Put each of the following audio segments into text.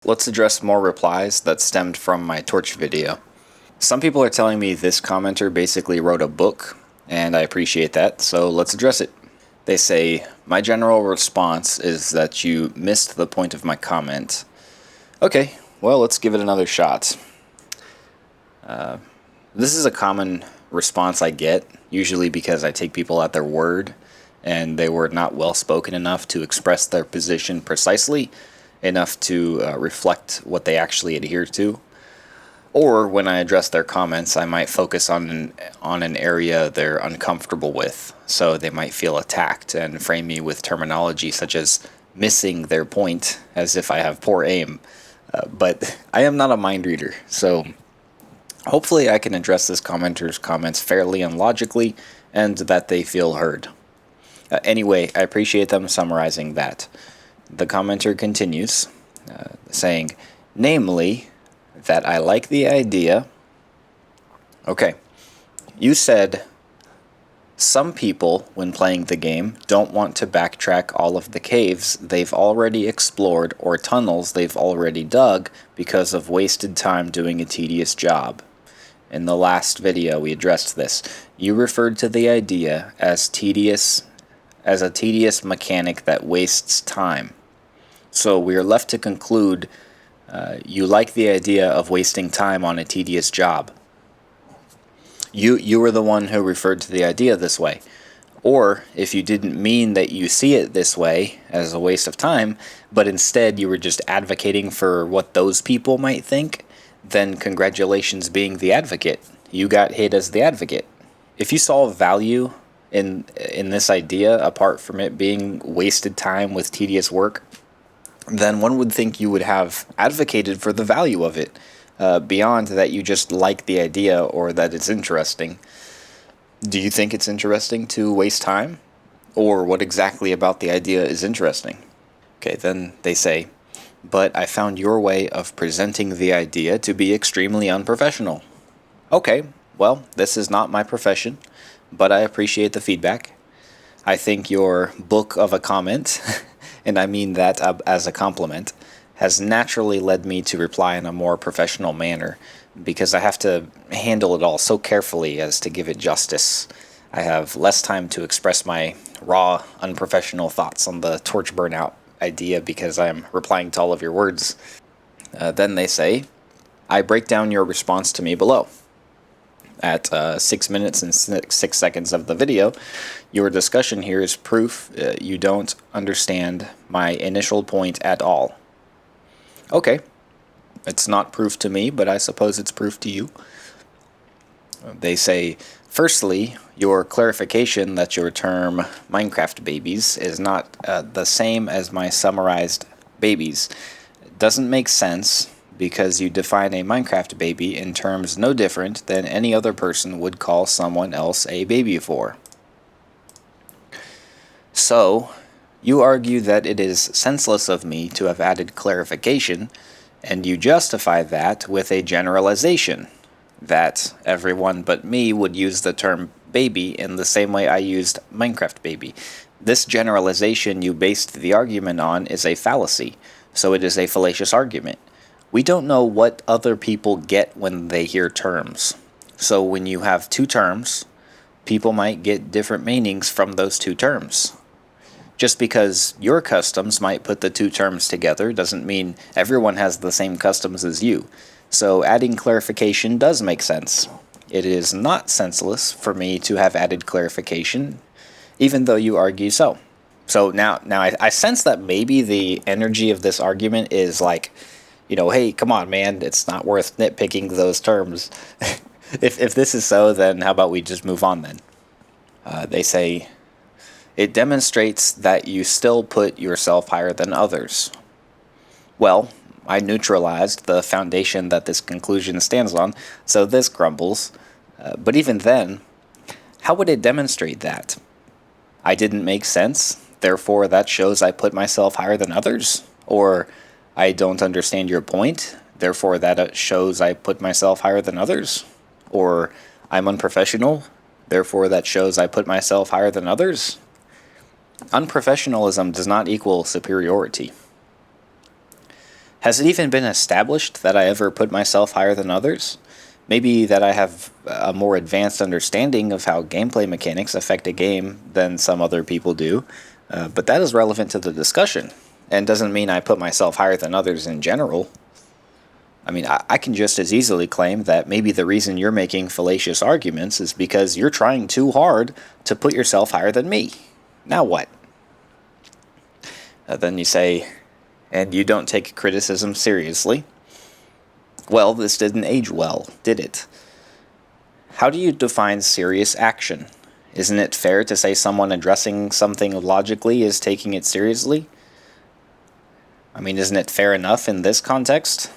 Let's address more replies that stemmed from my torch video. Some people are telling me this commenter basically wrote a book, and I appreciate that, so let's address it. They say, my general response is that you missed the point of my comment. Okay, well, let's give it another shot. This is a common response I get, usually because I take people at their word, and they were not well spoken enough to express their position precisely, enough to reflect what they actually adhere to. Or when I address their comments, I might focus on an area they're uncomfortable with, so they might feel attacked and frame me with terminology such as missing their point, as if I have poor aim. But I am not a mind reader, so hopefully I can address this commenter's comments fairly and logically, and that they feel heard. Anyway, I appreciate them summarizing that. The commenter continues, saying, namely, that I like the idea. Okay, you said some people, when playing the game, don't want to backtrack all of the caves they've already explored or tunnels they've already dug because of wasted time doing a tedious job. In the last video, we addressed this. You referred to the idea as a tedious mechanic that wastes time. So we are left to conclude you like the idea of wasting time on a tedious job. You were the one who referred to the idea this way. Or if you didn't mean that you see it this way as a waste of time, but instead you were just advocating for what those people might think, then congratulations being the advocate. You got hit as the advocate. If you saw value in this idea, apart from it being wasted time with tedious work, then one would think you would have advocated for the value of it, beyond that you just like the idea or that it's interesting. Do you think it's interesting to waste time? Or what exactly about the idea is interesting? Okay, then they say, but I found your way of presenting the idea to be extremely unprofessional. Okay, well, this is not my profession, but I appreciate the feedback. I think your book of a comment, and I mean that as a compliment, has naturally led me to reply in a more professional manner, because I have to handle it all so carefully as to give it justice. I have less time to express my raw, unprofessional thoughts on the torch burnout idea because I am replying to all of your words. Then they say, I break down your response to me below. At 6 minutes and 6 seconds of the video, your discussion here is proof you don't understand my initial point at all. Okay, it's not proof to me, but I suppose it's proof to you. They say, firstly, your clarification that your term Minecraft babies is not the same as my summarized babies doesn't make sense, because you define a Minecraft baby in terms no different than any other person would call someone else a baby for. So, you argue that it is senseless of me to have added clarification, and you justify that with a generalization, that everyone but me would use the term baby in the same way I used Minecraft baby. This generalization you based the argument on is a fallacy, so it is a fallacious argument. We don't know what other people get when they hear terms. So when you have two terms, people might get different meanings from those two terms. Just because your customs might put the two terms together doesn't mean everyone has the same customs as you. So adding clarification does make sense. It is not senseless for me to have added clarification, even though you argue so. So now I sense that maybe the energy of this argument is like, hey, come on, man, it's not worth nitpicking those terms. If this is so, then how about we just move on then? They say, it demonstrates that you still put yourself higher than others. Well, I neutralized the foundation that this conclusion stands on, so this crumbles. But even then, how would it demonstrate that? I didn't make sense, therefore that shows I put myself higher than others? Or I don't understand your point, therefore that shows I put myself higher than others? Or I'm unprofessional, therefore that shows I put myself higher than others? Unprofessionalism does not equal superiority. Has it even been established that I ever put myself higher than others? Maybe that I have a more advanced understanding of how gameplay mechanics affect a game than some other people do, but that is relevant to the discussion, and doesn't mean I put myself higher than others in general. I mean, I can just as easily claim that maybe the reason you're making fallacious arguments is because you're trying too hard to put yourself higher than me. Now what? Then you say, and you don't take criticism seriously. Well, this didn't age well, did it? How do you define serious action? Isn't it fair to say someone addressing something logically is taking it seriously? I mean, isn't it fair enough in this context?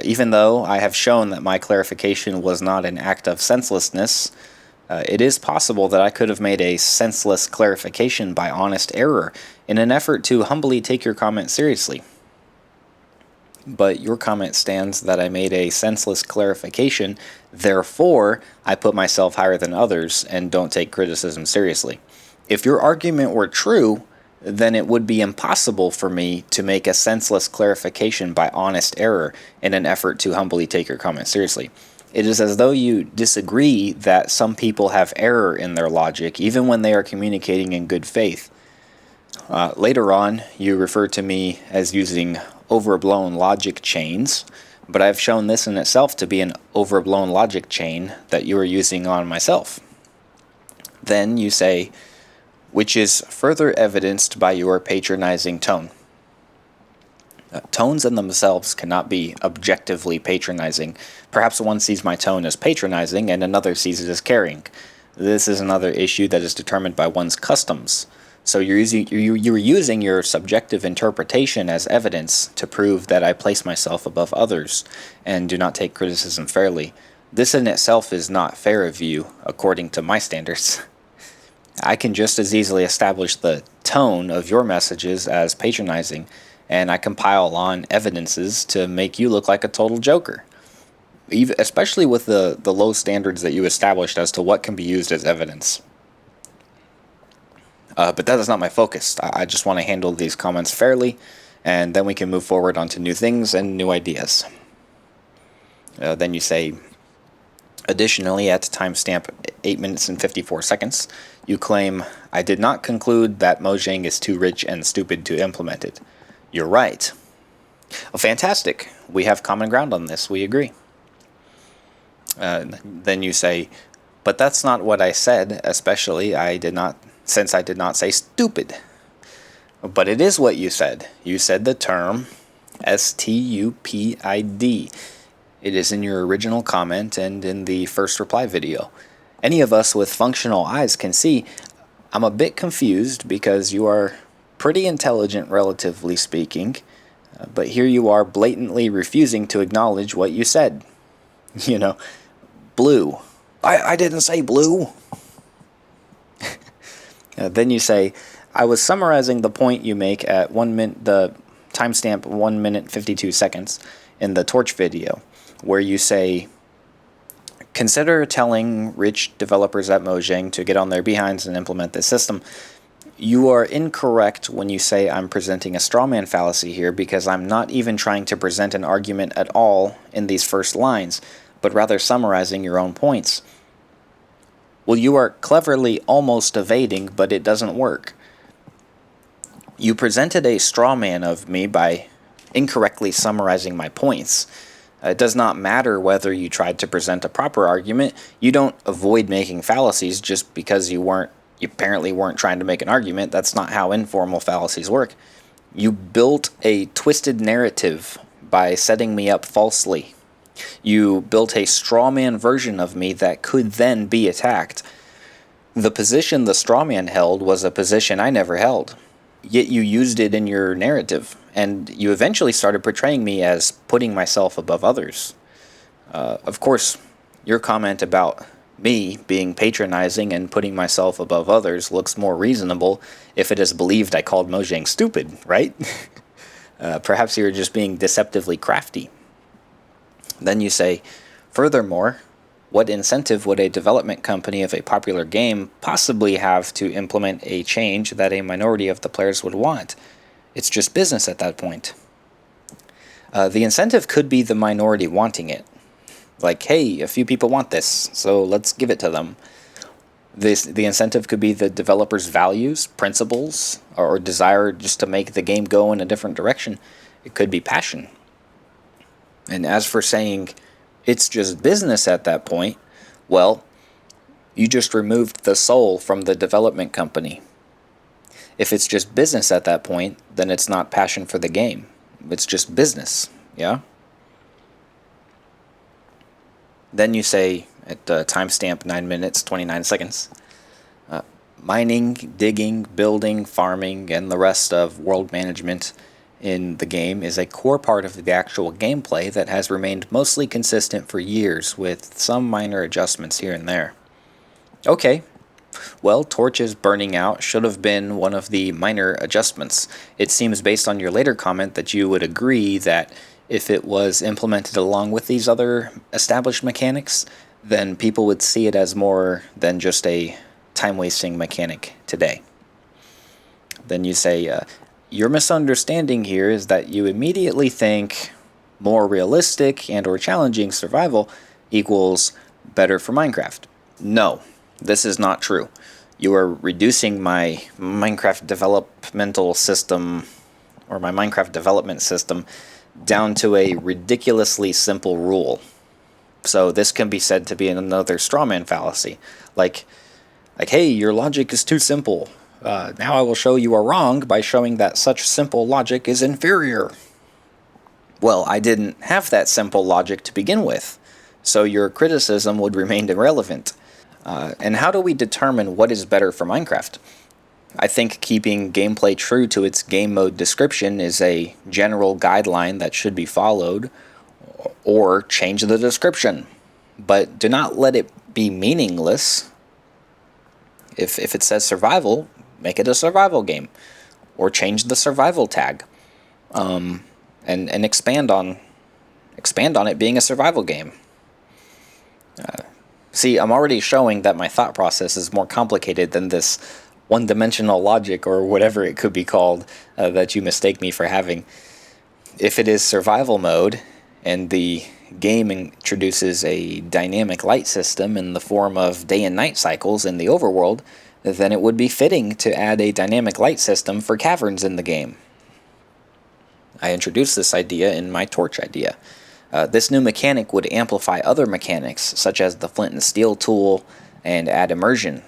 Even though I have shown that my clarification was not an act of senselessness, it is possible that I could have made a senseless clarification by honest error in an effort to humbly take your comment seriously. But your comment stands that I made a senseless clarification, therefore I put myself higher than others and don't take criticism seriously. If your argument were true, then it would be impossible for me to make a senseless clarification by honest error in an effort to humbly take your comment seriously. It is as though you disagree that some people have error in their logic, even when they are communicating in good faith. Later on, you refer to me as using overblown logic chains, but I've shown this in itself to be an overblown logic chain that you are using on myself. Then you say, which is further evidenced by your patronizing tone. Tones in themselves cannot be objectively patronizing. Perhaps one sees my tone as patronizing and another sees it as caring. This is another issue that is determined by one's customs. So you're using your subjective interpretation as evidence to prove that I place myself above others and do not take criticism fairly. This in itself is not fair of you, according to my standards. I can just as easily establish the tone of your messages as patronizing, and I compile on evidences to make you look like a total joker. Especially with the low standards that you established as to what can be used as evidence. But that is not my focus. I just want to handle these comments fairly, and then we can move forward onto new things and new ideas. Then you say, additionally, at timestamp 8 minutes and 54 seconds, you claim, I did not conclude that Mojang is too rich and stupid to implement it. You're right. Well, fantastic. We have common ground on this. We agree. Then you say, but that's not what I said, especially since I did not say stupid. But it is what you said. You said the term stupid. It is in your original comment and in the first reply video. Any of us with functional eyes can see I'm a bit confused because you are pretty intelligent, relatively speaking, but here you are blatantly refusing to acknowledge what you said. You know, blue. I didn't say blue. Then you say, I was summarizing the point you make at the timestamp 1 minute 52 seconds in the Torch video, where you say, consider telling rich developers at Mojang to get on their behinds and implement this system. You are incorrect when you say I'm presenting a strawman fallacy here, because I'm not even trying to present an argument at all in these first lines, but rather summarizing your own points. Well, you are cleverly almost evading, but it doesn't work. You presented a strawman of me by incorrectly summarizing my points. It does not matter whether you tried to present a proper argument. You don't avoid making fallacies just because you apparently weren't trying to make an argument. That's not how informal fallacies work. You built a twisted narrative by setting me up falsely. You built a strawman version of me that could then be attacked. The position the strawman held was a position I never held. Yet you used it in your narrative, and you eventually started portraying me as putting myself above others. Of course, your comment about me being patronizing and putting myself above others looks more reasonable if it is believed I called Mojang stupid, right? Perhaps you're just being deceptively crafty. Then you say, furthermore, what incentive would a development company of a popular game possibly have to implement a change that a minority of the players would want? It's just business at that point. The incentive could be the minority wanting it. Like, hey, a few people want this, so let's give it to them. The incentive could be the developer's values, principles, or desire just to make the game go in a different direction. It could be passion. And as for saying it's just business at that point, well, you just removed the soul from the development company. If it's just business at that point, then it's not passion for the game. It's just business, yeah? Then you say, at timestamp 9 minutes, 29 seconds, mining, digging, building, farming, and the rest of world management in the game is a core part of the actual gameplay that has remained mostly consistent for years, with some minor adjustments here and there. Okay, well, torches burning out should have been one of the minor adjustments. It seems based on your later comment that you would agree that if it was implemented along with these other established mechanics, then people would see it as more than just a time-wasting mechanic today. Then you say, your misunderstanding here is that you immediately think more realistic and or challenging survival equals better for Minecraft. No, this is not true. You are reducing my Minecraft developmental system, or my Minecraft development system, down to a ridiculously simple rule. So this can be said to be another strawman fallacy. Like, hey, your logic is too simple. Now I will show you are wrong by showing that such simple logic is inferior. Well, I didn't have that simple logic to begin with, so your criticism would remain irrelevant. And how do we determine what is better for Minecraft? I think keeping gameplay true to its game mode description is a general guideline that should be followed, or change the description. But do not let it be meaningless. If it says survival, make it a survival game, or change the survival tag, and expand on it being a survival game. See, I'm already showing that my thought process is more complicated than this one-dimensional logic, or whatever it could be called, that you mistake me for having. If it is survival mode, and the game introduces a dynamic light system in the form of day and night cycles in the overworld, then it would be fitting to add a dynamic light system for caverns in the game. I introduced this idea in my torch idea. This new mechanic would amplify other mechanics, such as the flint and steel tool, and add immersion.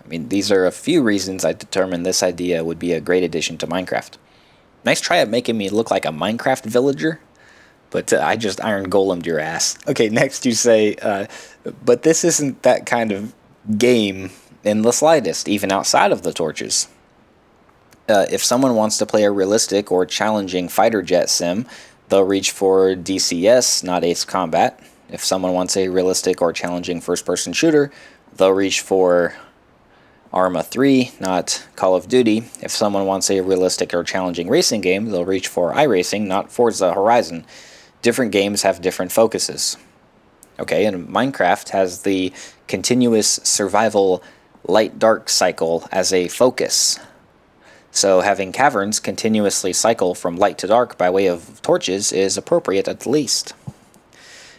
I mean, these are a few reasons I determined this idea would be a great addition to Minecraft. Nice try at making me look like a Minecraft villager, but I just iron golemed your ass. Okay, next you say, but this isn't that kind of game in the slightest, even outside of the torches. If someone wants to play a realistic or challenging fighter jet sim, they'll reach for DCS, not Ace Combat. If someone wants a realistic or challenging first-person shooter, they'll reach for Arma 3, not Call of Duty. If someone wants a realistic or challenging racing game, they'll reach for iRacing, not Forza Horizon. Different games have different focuses. Okay, and Minecraft has the continuous survival light-dark cycle as a focus. So having caverns continuously cycle from light to dark by way of torches is appropriate at the least.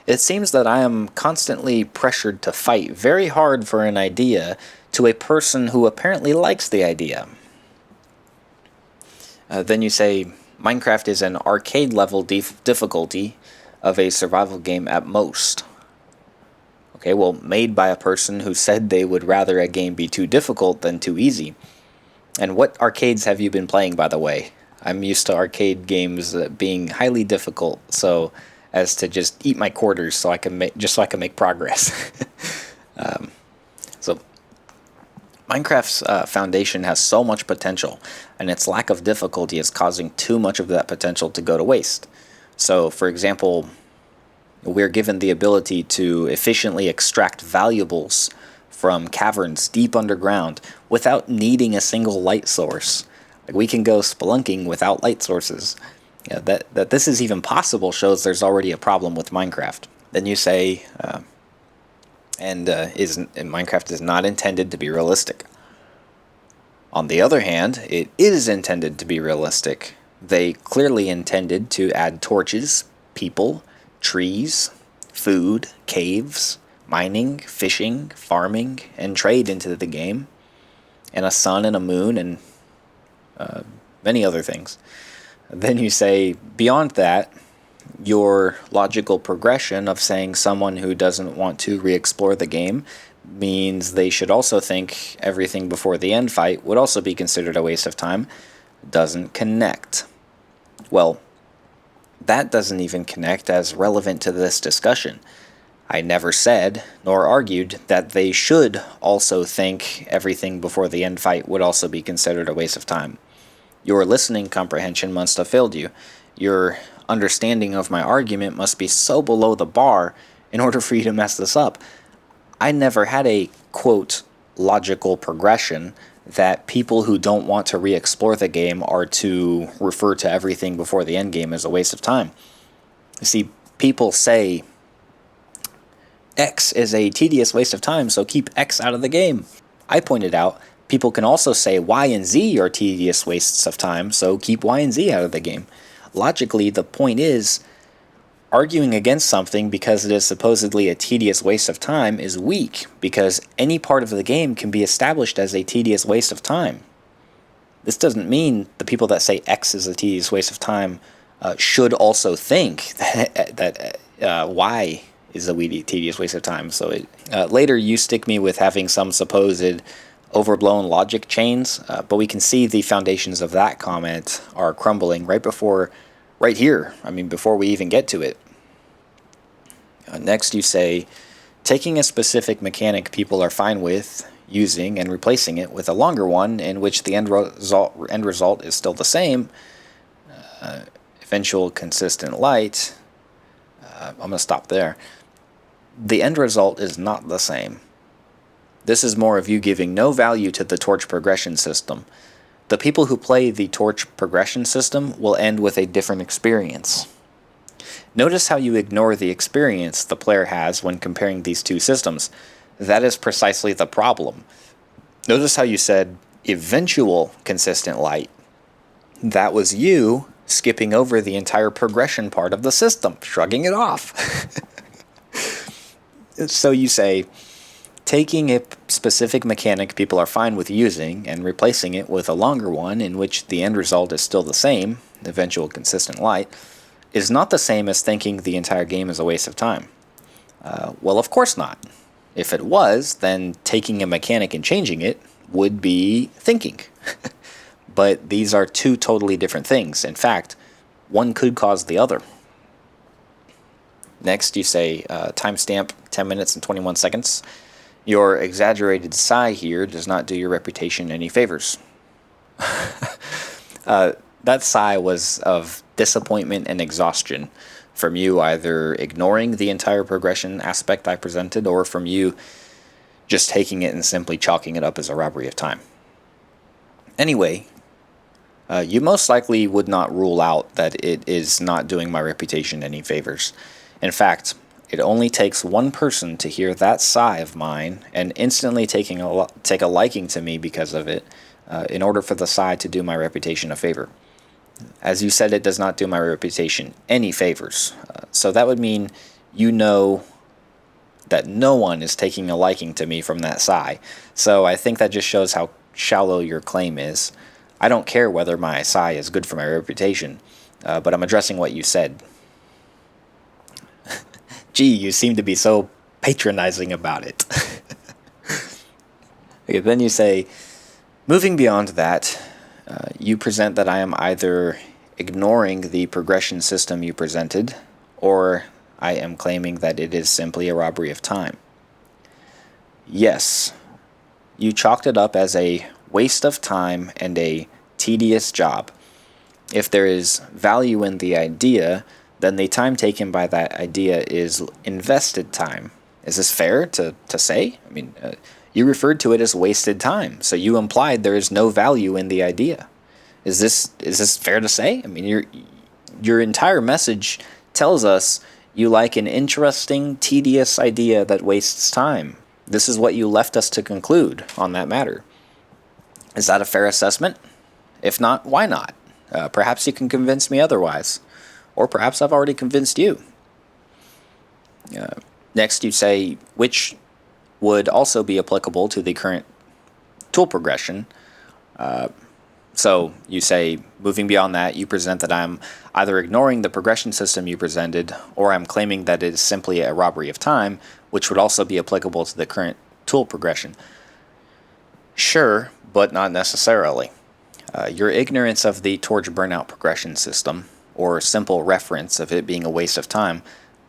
It seems that I am constantly pressured to fight very hard for an idea to a person who apparently likes the idea. Then you say, Minecraft is an arcade-level difficulty of a survival game at most. Okay, well, made by a person who said they would rather a game be too difficult than too easy. And what arcades have you been playing, by the way? I'm used to arcade games being highly difficult, so as to just eat my quarters so I can make progress. So Minecraft's foundation has so much potential, and its lack of difficulty is causing too much of that potential to go to waste. So, for example, we're given the ability to efficiently extract valuables from caverns deep underground without needing a single light source. Like, we can go spelunking without light sources. Yeah, that this is even possible shows there's already a problem with Minecraft. Then you say, Minecraft is not intended to be realistic. On the other hand, it is intended to be realistic. They clearly intended to add torches, people, trees, food, caves, mining, fishing, farming, and trade into the game, and a sun and a moon and many other things. Then you say, beyond that, your logical progression of saying someone who doesn't want to re-explore the game means they should also think everything before the end fight would also be considered a waste of time doesn't connect. Well, that doesn't even connect as relevant to this discussion. I never said, nor argued, that they should also think everything before the end fight would also be considered a waste of time. Your listening comprehension must have failed you. Your understanding of my argument must be so below the bar in order for you to mess this up. I never had a, quote, logical progression that people who don't want to re-explore the game are to refer to everything before the end game as a waste of time. You see, people say X is a tedious waste of time, so keep X out of the game. I pointed out people can also say Y and Z are tedious wastes of time, so keep Y and Z out of the game. Logically, the point is, arguing against something because it is supposedly a tedious waste of time is weak, because any part of the game can be established as a tedious waste of time. This doesn't mean the people that say X is a tedious waste of time should also think that Y is a tedious waste of time. So later you stick me with having some supposed overblown logic chains, but we can see the foundations of that comment are crumbling right here. I mean, before we even get to it. Next you say, taking a specific mechanic people are fine with using and replacing it with a longer one in which the end result is still the same, eventual consistent light. I'm going to stop there. The end result is not the same. This is more of you giving no value to the torch progression system. The people who play the torch progression system will end with a different experience. Notice how you ignore the experience the player has when comparing these two systems. That is precisely the problem. Notice how you said eventual consistent light. That was you skipping over the entire progression part of the system, shrugging it off. So you say, taking a specific mechanic people are fine with using and replacing it with a longer one in which the end result is still the same, eventual consistent light, is not the same as thinking the entire game is a waste of time. Well, of course not. If it was, then taking a mechanic and changing it would be thinking. But these are two totally different things. In fact, one could cause the other. Next, you say timestamp 10 minutes and 21 seconds. Your exaggerated sigh here does not do your reputation any favors. That sigh was of disappointment and exhaustion from you either ignoring the entire progression aspect I presented or from you just taking it and simply chalking it up as a robbery of time. Anyway, you most likely would not rule out that it is not doing my reputation any favors. In fact, it only takes one person to hear that sigh of mine and instantly take a liking to me because of it in order for the sigh to do my reputation a favor. As you said, it does not do my reputation any favors. So that would mean you know that no one is taking a liking to me from that sigh. So I think that just shows how shallow your claim is. I don't care whether my sigh is good for my reputation, but I'm addressing what you said. Gee, you seem to be so patronizing about it. Okay, then you say, moving beyond that, you present that I am either ignoring the progression system you presented, or I am claiming that it is simply a robbery of time. Yes, you chalked it up as a waste of time and a tedious job. If there is value in the idea, then the time taken by that idea is invested time. Is this fair to say? I mean, you referred to it as wasted time, so you implied there is no value in the idea. Is this fair to say? I mean, your entire message tells us you like an interesting, tedious idea that wastes time. This is what you left us to conclude on that matter. Is that a fair assessment? If not, why not? Perhaps you can convince me otherwise. Or perhaps I've already convinced you. Next, you say which would also be applicable to the current tool progression. So you say, moving beyond that, you present that I'm either ignoring the progression system you presented, or I'm claiming that it is simply a robbery of time, which would also be applicable to the current tool progression. Sure, but not necessarily. Your ignorance of the torch burnout progression system, or simple reference of it being a waste of time,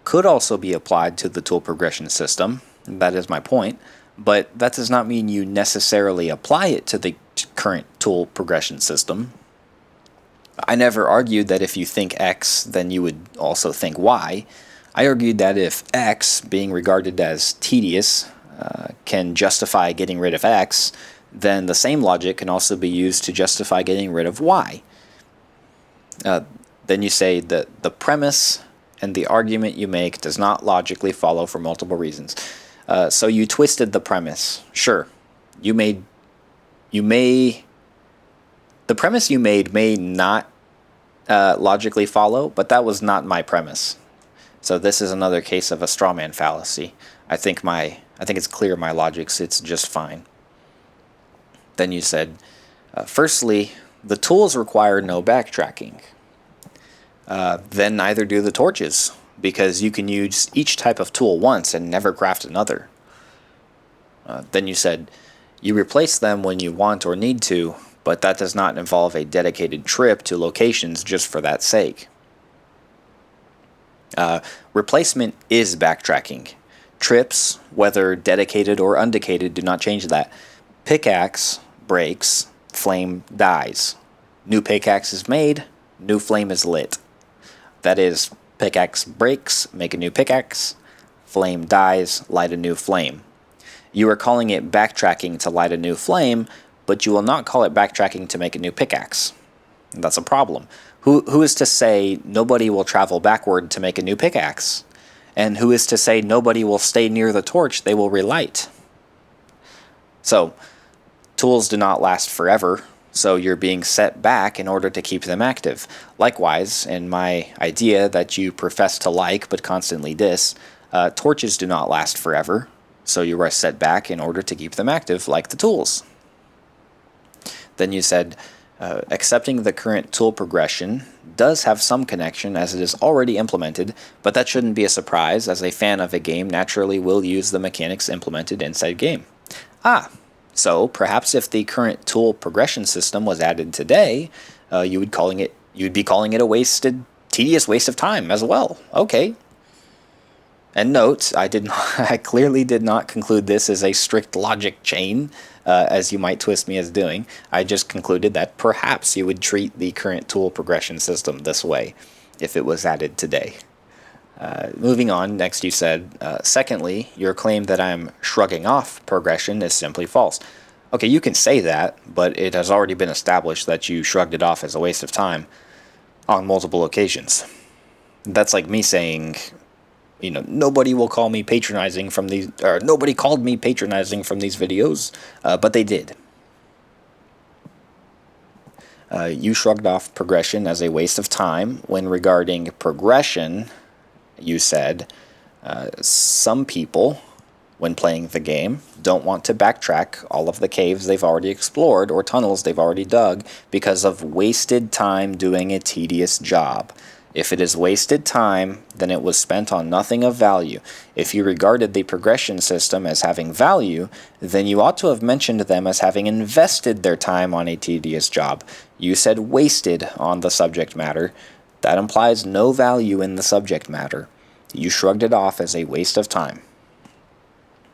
could also be applied to the tool progression system. That is my point. But that does not mean you necessarily apply it to the current tool progression system. I never argued that if you think X, then you would also think Y. I argued that if X, being regarded as tedious, can justify getting rid of X, then the same logic can also be used to justify getting rid of Y. Then you say that the premise and the argument you make does not logically follow for multiple reasons. So you twisted the premise. Sure, the premise you made may not logically follow, but that was not my premise. So this is another case of a straw man fallacy. I think it's clear my logic sits just fine. Then you said, firstly, the tools require no backtracking. Then neither do the torches, because you can use each type of tool once and never craft another. Then you said, you replace them when you want or need to, but that does not involve a dedicated trip to locations just for that sake. Replacement is backtracking. Trips, whether dedicated or undedicated, do not change that. Pickaxe breaks, flame dies. New pickaxe is made, new flame is lit. That is, pickaxe breaks, make a new pickaxe, flame dies, light a new flame. You are calling it backtracking to light a new flame, but you will not call it backtracking to make a new pickaxe. That's a problem. Who is to say nobody will travel backward to make a new pickaxe? And who is to say nobody will stay near the torch they will relight? So, tools do not last forever, so you're being set back in order to keep them active. Likewise, in my idea that you profess to like but constantly diss, torches do not last forever, so you are set back in order to keep them active, like the tools. Then you said, accepting the current tool progression does have some connection as it is already implemented, but that shouldn't be a surprise, as a fan of a game naturally will use the mechanics implemented in said game. So perhaps if the current tool progression system was added today, you'd be calling it a tedious waste of time as well. Okay. And note, I clearly did not conclude this as a strict logic chain, as you might twist me as doing. I just concluded that perhaps you would treat the current tool progression system this way if it was added today. Moving on, next you said, secondly, your claim that I'm shrugging off progression is simply false. Okay, you can say that, but it has already been established that you shrugged it off as a waste of time on multiple occasions. That's like me saying, nobody will call me patronizing from these, or nobody called me patronizing from these videos, but they did. You shrugged off progression as a waste of time when regarding progression. You said, some people, when playing the game, don't want to backtrack all of the caves they've already explored or tunnels they've already dug because of wasted time doing a tedious job. If it is wasted time, then it was spent on nothing of value. If you regarded the progression system as having value, then you ought to have mentioned them as having invested their time on a tedious job. You said wasted on the subject matter. That implies no value in the subject matter. You shrugged it off as a waste of time.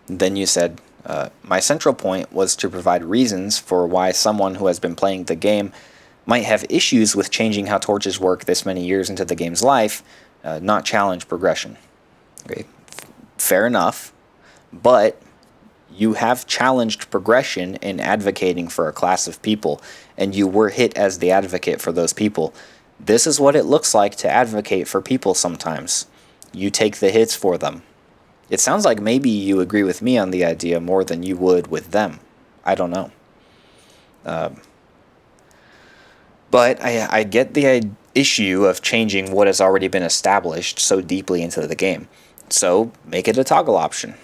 Then you said, my central point was to provide reasons for why someone who has been playing the game might have issues with changing how torches work this many years into the game's life, not challenge progression. Okay, fair enough, but you have challenged progression in advocating for a class of people, and you were hit as the advocate for those people. This is what it looks like to advocate for people sometimes. You take the hits for them. It sounds like maybe you agree with me on the idea more than you would with them. I don't know. But I get the issue of changing what has already been established so deeply into the game. So make it a toggle option.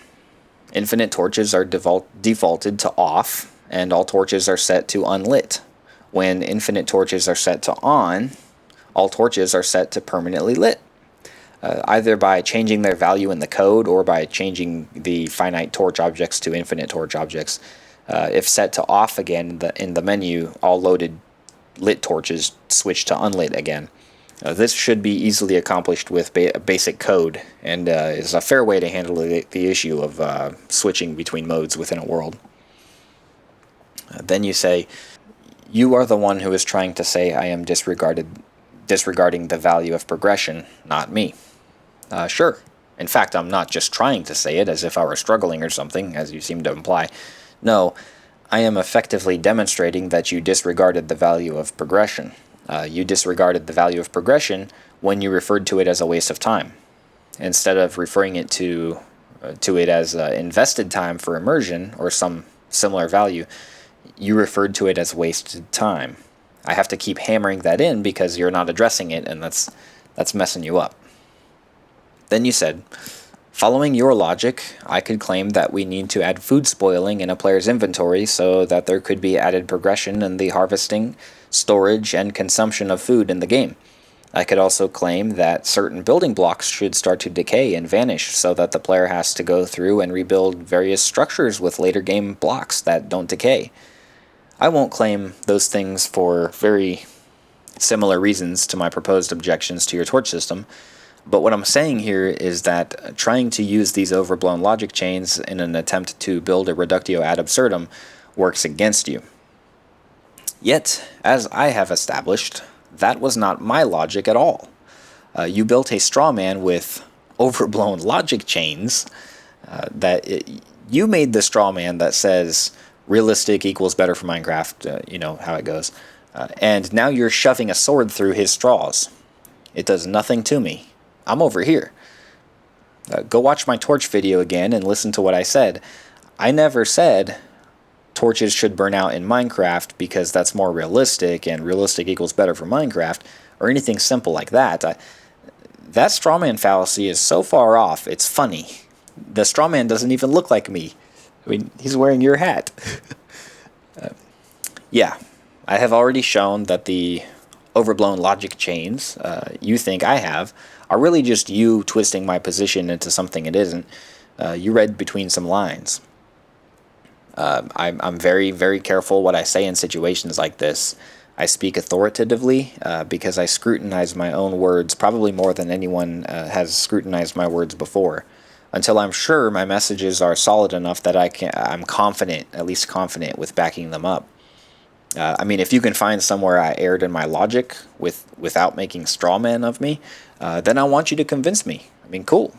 Infinite torches are defaulted to off, and all torches are set to unlit. When infinite torches are set to on, all torches are set to permanently lit. Either by changing their value in the code or by changing the finite torch objects to infinite torch objects. If set to off again in the menu, all loaded lit torches switch to unlit again. This should be easily accomplished with basic code, and is a fair way to handle the issue of switching between modes within a world. Then you say, you are the one who is trying to say I am disregarding the value of progression, not me. Sure. In fact, I'm not just trying to say it as if I were struggling or something, as you seem to imply. No, I am effectively demonstrating that you disregarded the value of progression. You disregarded the value of progression when you referred to it as a waste of time. Instead of referring it to it as invested time for immersion or some similar value, you referred to it as wasted time. I have to keep hammering that in because you're not addressing it, and that's messing you up. Then you said, following your logic, I could claim that we need to add food spoiling in a player's inventory so that there could be added progression in the harvesting, storage, and consumption of food in the game. I could also claim that certain building blocks should start to decay and vanish so that the player has to go through and rebuild various structures with later game blocks that don't decay. I won't claim those things for very similar reasons to my proposed objections to your torch system, but what I'm saying here is that trying to use these overblown logic chains in an attempt to build a reductio ad absurdum works against you. Yet, as I have established, that was not my logic at all. You built a straw man with overblown logic chains. You made the straw man that says realistic equals better for Minecraft, you know how it goes. And now you're shoving a sword through his straws. It does nothing to me. I'm over here. Go watch my torch video again and listen to what I said. I never said torches should burn out in Minecraft because that's more realistic and realistic equals better for Minecraft, or anything simple like that. That strawman fallacy is so far off, it's funny. The strawman doesn't even look like me. I mean, he's wearing your hat. Yeah, I have already shown that the overblown logic chains you think I have are really just you twisting my position into something it isn't. You read between some lines. I'm very, very careful what I say in situations like this. I speak authoritatively because I scrutinize my own words probably more than anyone has scrutinized my words before, until I'm sure my messages are solid enough that I'm confident, at least confident, with backing them up. I mean, if you can find somewhere I erred in my logic without making straw men of me, then I want you to convince me. I mean, cool.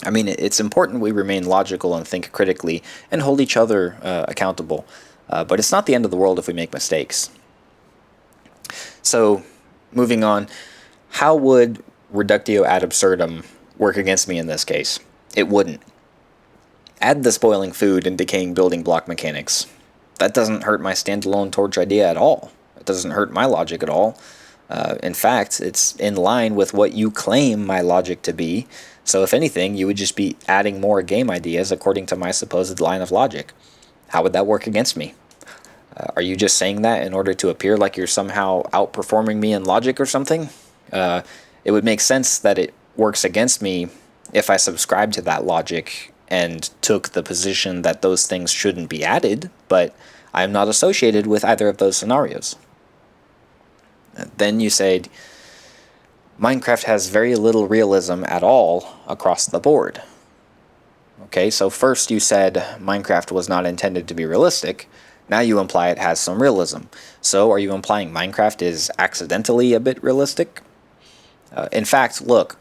I mean, it's important we remain logical and think critically and hold each other accountable. But it's not the end of the world if we make mistakes. So, moving on, how would reductio ad absurdum work against me in this case? It wouldn't. Add the spoiling food and decaying building block mechanics. That doesn't hurt my standalone torch idea at all. It doesn't hurt my logic at all. In fact, it's in line with what you claim my logic to be. So if anything, you would just be adding more game ideas according to my supposed line of logic. How would that work against me? Are you just saying that in order to appear like you're somehow outperforming me in logic or something? It would make sense that it works against me if I subscribed to that logic and took the position that those things shouldn't be added, but I am not associated with either of those scenarios. Then you said, Minecraft has very little realism at all across the board. Okay, so first you said Minecraft was not intended to be realistic. Now you imply it has some realism. So are you implying Minecraft is accidentally a bit realistic? In fact, look,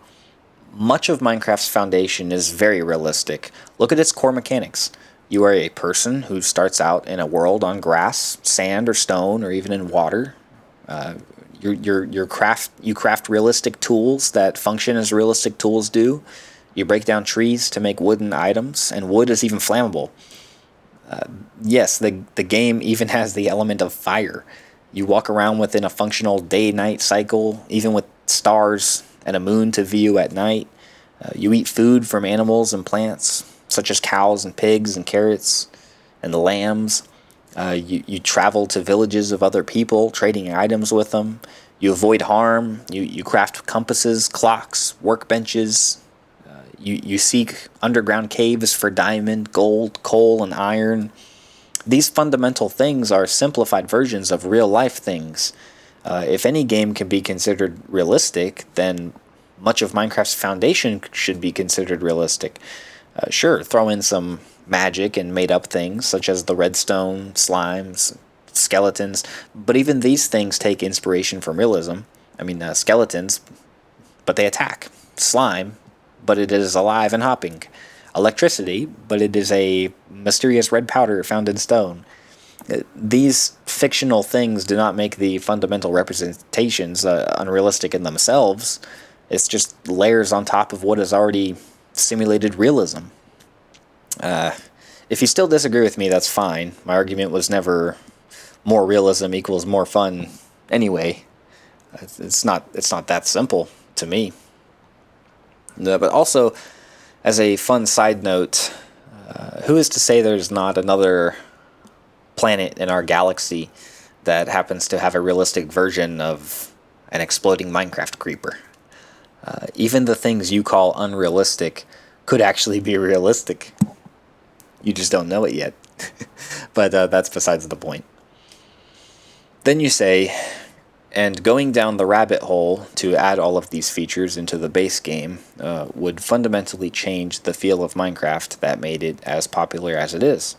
much of Minecraft's foundation is very realistic. Look at its core mechanics. You are a person who starts out in a world on grass, sand, or stone, or even in water. You craft realistic tools that function as realistic tools do. You break down trees to make wooden items, and wood is even flammable. Yes, the game even has the element of fire. You walk around within a functional day-night cycle, even with stars and a moon to view at night. You eat food from animals and plants, such as cows and pigs and carrots and the lambs. You travel to villages of other people, trading items with them. You avoid harm. You craft compasses, clocks, workbenches. You seek underground caves for diamond, gold, coal, and iron. These fundamental things are simplified versions of real-life things. If any game can be considered realistic, then much of Minecraft's foundation should be considered realistic. Sure, throw in some magic and made-up things, such as the redstone, slimes, skeletons, but even these things take inspiration from realism. Skeletons, but they attack. Slime, but it is alive and hopping. Electricity, but it is a mysterious red powder found in stone. These fictional things do not make the fundamental representations unrealistic in themselves. It's just layers on top of what is already simulated realism. If you still disagree with me, that's fine. My argument was never more realism equals more fun anyway. It's not that simple to me. But also, as a fun side note, who is to say there's not another planet in our galaxy that happens to have a realistic version of an exploding Minecraft creeper? Even the things you call unrealistic could actually be realistic. You just don't know it yet. But that's besides the point. Then you say, and going down the rabbit hole to add all of these features into the base game would fundamentally change the feel of Minecraft that made it as popular as it is.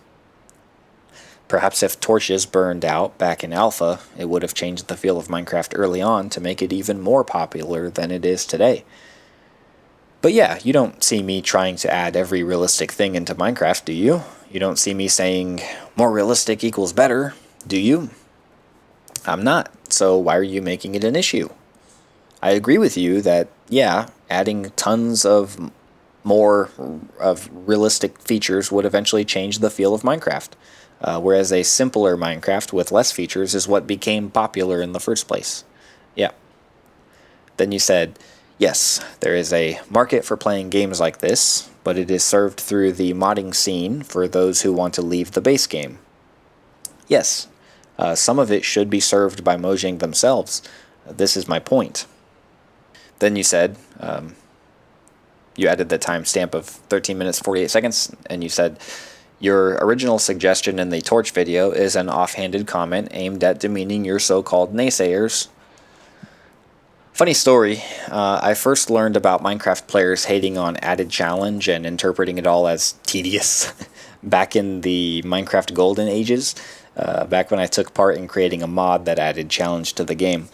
Perhaps if torches burned out back in alpha, it would have changed the feel of Minecraft early on to make it even more popular than it is today. But yeah, you don't see me trying to add every realistic thing into Minecraft, do you? You don't see me saying more realistic equals better, do you? I'm not, so why are you making it an issue? I agree with you that, yeah, adding tons of more of realistic features would eventually change the feel of Minecraft, whereas a simpler Minecraft with less features is what became popular in the first place. Yeah. Then you said, yes, there is a market for playing games like this, but it is served through the modding scene for those who want to leave the base game. Yes. Some of it should be served by Mojang themselves. This is my point. Then you said, you added the timestamp of 13 minutes 48 seconds, and you said, your original suggestion in the Torch video is an offhanded comment aimed at demeaning your so-called naysayers. Funny story, I first learned about Minecraft players hating on added challenge and interpreting it all as tedious back in the Minecraft Golden Ages. Back when I took part in creating a mod that added challenge to the game.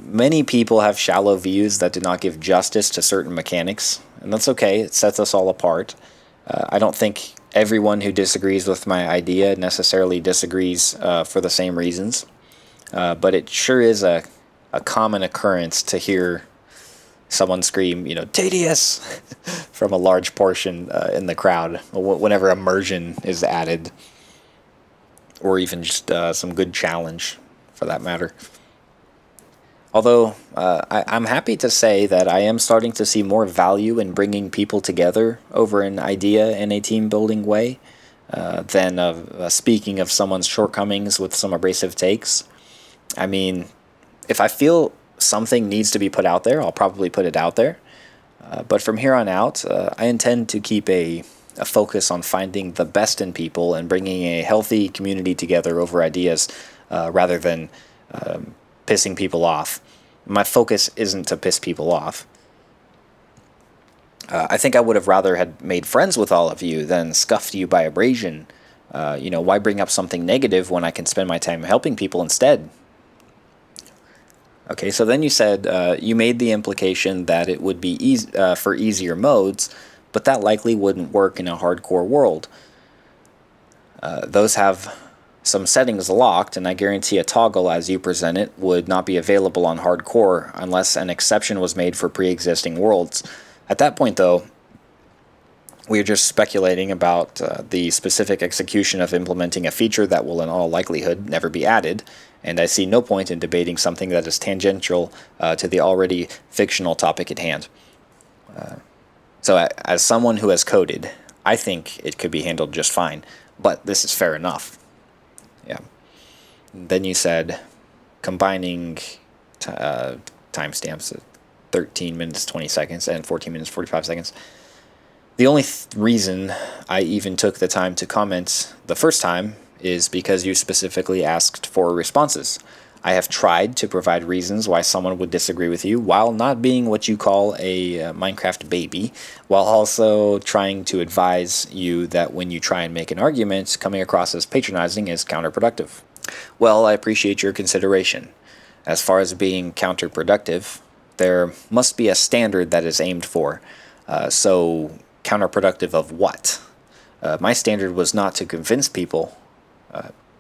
Many people have shallow views that do not give justice to certain mechanics, and that's okay, it sets us all apart. I don't think everyone who disagrees with my idea necessarily disagrees for the same reasons, but it sure is a common occurrence to hear someone scream, tedious, from a large portion in the crowd, whenever immersion is added. Or even just some good challenge, for that matter. Although, I'm happy to say that I am starting to see more value in bringing people together over an idea in a team-building way than speaking of someone's shortcomings with some abrasive takes. I mean, if I feel something needs to be put out there, I'll probably put it out there. But from here on out, I intend to keep a focus on finding the best in people and bringing a healthy community together over ideas rather than pissing people off. My focus isn't to piss people off. I think I would have rather had made friends with all of you than scuffed you by abrasion. Why bring up something negative when I can spend my time helping people instead? Okay, so then you said you made the implication that it would be for easier modes, but that likely wouldn't work in a hardcore world. Those have some settings locked, and I guarantee a toggle as you present it would not be available on hardcore unless an exception was made for pre-existing worlds. At that point, though, We are just speculating about the specific execution of implementing a feature that will in all likelihood never be added, and I see no point in debating something that is tangential to the already fictional topic at hand. So as someone who has coded, I think it could be handled just fine, but this is fair enough. Yeah. Then you said combining timestamps at 13 minutes 20 seconds and 14 minutes 45 seconds. The only reason I even took the time to comment the first time is because you specifically asked for responses. I have tried to provide reasons why someone would disagree with you while not being what you call a Minecraft baby, while also trying to advise you that when you try and make an argument, coming across as patronizing is counterproductive. Well, I appreciate your consideration. As far as being counterproductive, there must be a standard that is aimed for. So counterproductive of what? My standard was not to convince people.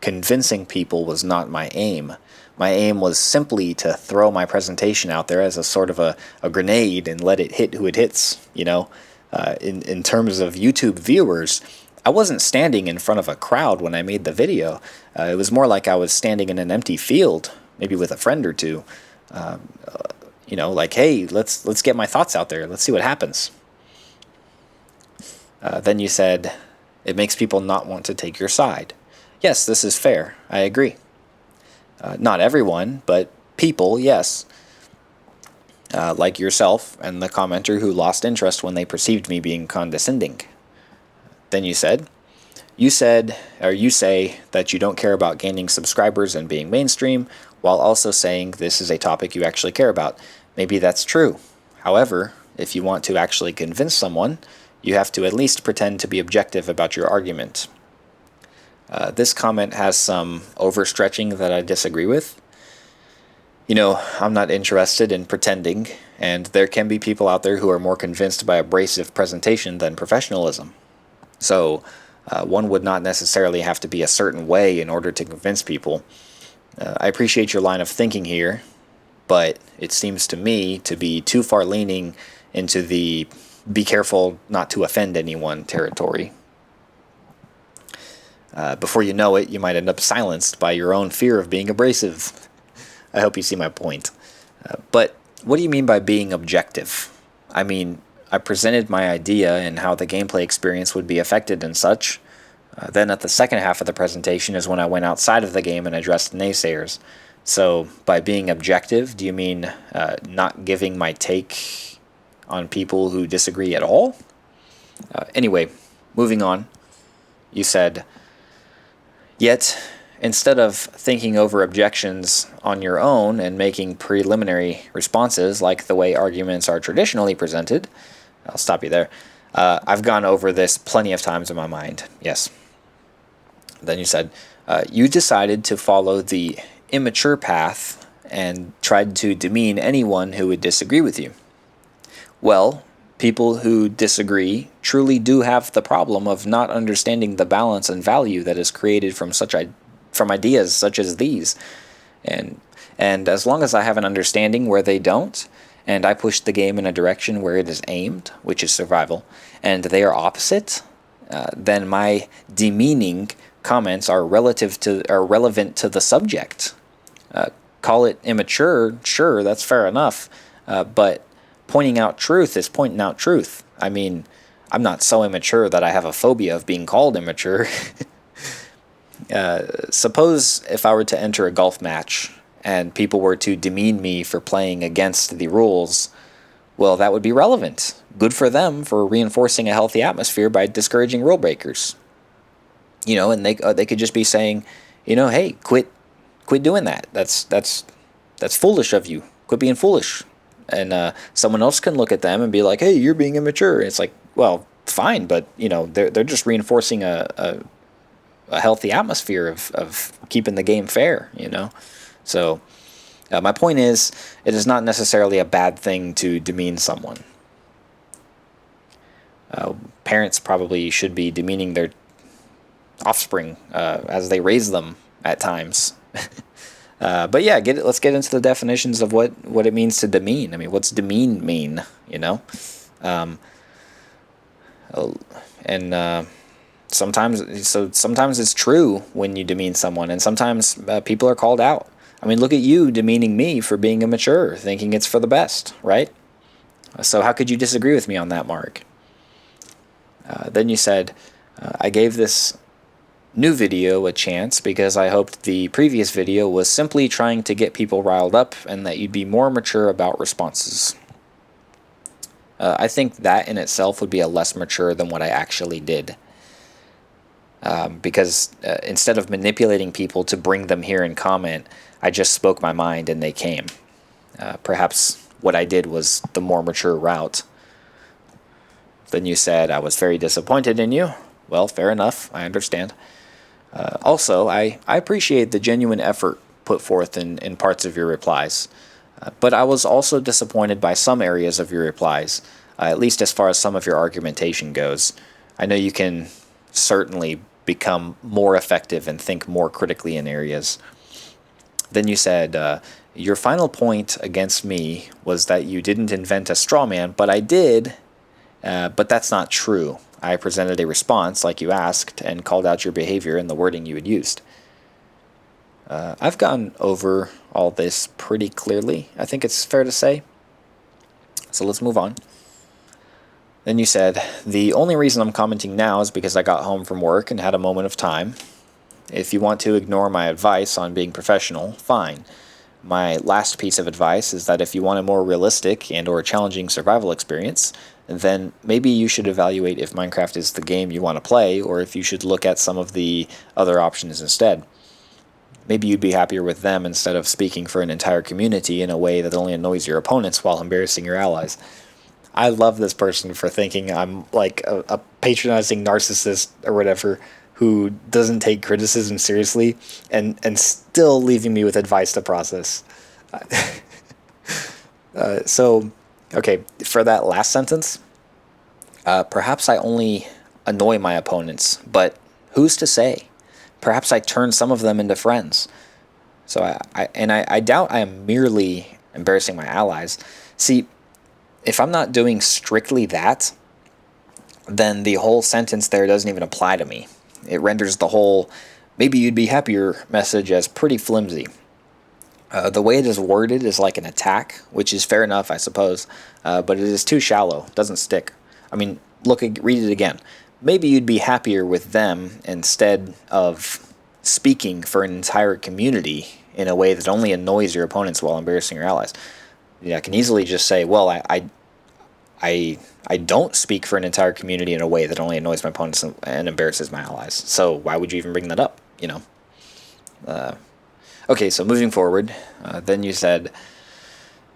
Convincing people was not my aim. My aim was simply to throw my presentation out there as a sort of a grenade and let it hit who it hits, you know. In terms of YouTube viewers, I wasn't standing in front of a crowd when I made the video. It was more like I was standing in an empty field, maybe with a friend or two. You know, like, hey, let's get my thoughts out there. Let's see what happens. Then you said, it makes people not want to take your side. Yes, this is fair. I agree. Not everyone, but people, yes. Like yourself and the commenter who lost interest when they perceived me being condescending. Then you say that you don't care about gaining subscribers and being mainstream, while also saying this is a topic you actually care about. Maybe that's true. However, if you want to actually convince someone, you have to at least pretend to be objective about your argument. This comment has some overstretching that I disagree with. You know, I'm not interested in pretending, and there can be people out there who are more convinced by abrasive presentation than professionalism. So, one would not necessarily have to be a certain way in order to convince people. I appreciate your line of thinking here, but it seems to me to be too far leaning into the be careful not to offend anyone territory. Before you know it, you might end up silenced by your own fear of being abrasive. I hope you see my point. But what do you mean by being objective? I mean, I presented my idea and how the gameplay experience would be affected and such. Then at the second half of the presentation is when I went outside of the game and addressed naysayers. So by being objective, do you mean not giving my take on people who disagree at all? Anyway, moving on. You said, yet, instead of thinking over objections on your own and making preliminary responses like the way arguments are traditionally presented, I'll stop you there. I've gone over this plenty of times in my mind. Yes. Then you said, you decided to follow the immature path and tried to demean anyone who would disagree with you. Well, people who disagree truly do have the problem of not understanding the balance and value that is created from ideas such as these. And as long as I have an understanding where they don't, and I push the game in a direction where it is aimed, which is survival, and they are opposite, then my demeaning comments are relevant to the subject. Call it immature, sure, that's fair enough, but pointing out truth is pointing out truth. I mean, I'm not so immature that I have a phobia of being called immature. Suppose if I were to enter a golf match and people were to demean me for playing against the rules, well, that would be relevant. Good for them for reinforcing a healthy atmosphere by discouraging rule breakers. You know, and they could just be saying, you know, hey, quit doing that. That's foolish of you. Quit being foolish. And someone else can look at them and be like, hey, you're being immature. And it's like, well, fine, but you know, they're just reinforcing a healthy atmosphere of keeping the game fair, you know. So my point is, it is not necessarily a bad thing to demean someone. Parents probably should be demeaning their offspring as they raise them at times. But yeah, let's get into the definitions of what it means to demean. I mean, what's demean mean, you know? And sometimes it's true when you demean someone, and sometimes people are called out. I mean, look at you demeaning me for being immature, thinking it's for the best, right? So how could you disagree with me on that, Mark? Then you said, I gave this new video a chance because I hoped the previous video was simply trying to get people riled up and that you'd be more mature about responses. I think that in itself would be a less mature than what I actually did. Because instead of manipulating people to bring them here and comment, I just spoke my mind and they came. Perhaps what I did was the more mature route. Then you said, I was very disappointed in you. Well, fair enough. I understand. Also, I appreciate the genuine effort put forth in parts of your replies. But I was also disappointed by some areas of your replies, at least as far as some of your argumentation goes. I know you can certainly become more effective and think more critically in areas. Then you said, your final point against me was that you didn't invent a straw man, but I did, but that's not true. I presented a response like you asked and called out your behavior and the wording you had used. I've gone over all this pretty clearly, I think it's fair to say. So let's move on. Then you said, the only reason I'm commenting now is because I got home from work and had a moment of time. If you want to ignore my advice on being professional, fine. My last piece of advice is that if you want a more realistic and or challenging survival experience, then maybe you should evaluate if Minecraft is the game you want to play, or if you should look at some of the other options instead. Maybe you'd be happier with them instead of speaking for an entire community in a way that only annoys your opponents while embarrassing your allies. I love this person for thinking I'm like a patronizing narcissist or whatever who doesn't take criticism seriously and still leaving me with advice to process. Okay, for that last sentence, perhaps I only annoy my opponents, but who's to say? Perhaps I turn some of them into friends. So I doubt I am merely embarrassing my allies. See, if I'm not doing strictly that, then the whole sentence there doesn't even apply to me. It renders the whole maybe you'd be happier message as pretty flimsy. The way it is worded is like an attack, which is fair enough, I suppose, but it is too shallow, doesn't stick. I mean, read it again. Maybe you'd be happier with them instead of speaking for an entire community in a way that only annoys your opponents while embarrassing your allies. I can easily just say, well, I don't speak for an entire community in a way that only annoys my opponents and embarrasses my allies. So why would you even bring that up? Okay, so moving forward, then you said,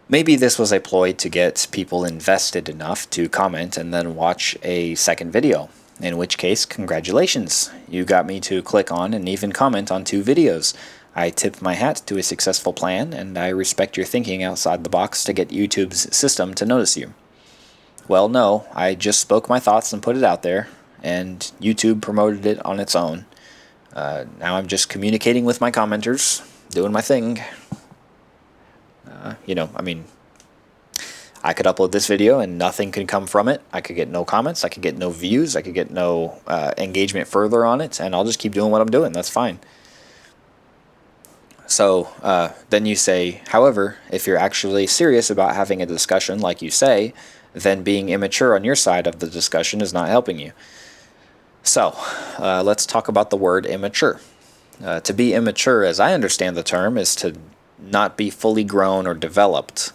maybe this was a ploy to get people invested enough to comment and then watch a second video. In which case, congratulations. You got me to click on and even comment on 2 videos. I tip my hat to a successful plan, and I respect your thinking outside the box to get YouTube's system to notice you. Well, no, I just spoke my thoughts and put it out there, and YouTube promoted it on its own. Now I'm just communicating with my commenters, doing my thing. I could upload this video and nothing could come from it. I could get no comments, I could get no views, I could get no engagement further on it, and I'll just keep doing what I'm doing. That's fine. So then you say, however, if you're actually serious about having a discussion like you say, then being immature on your side of the discussion is not helping you. So let's talk about the word immature. To be immature, as I understand the term, is to not be fully grown or developed.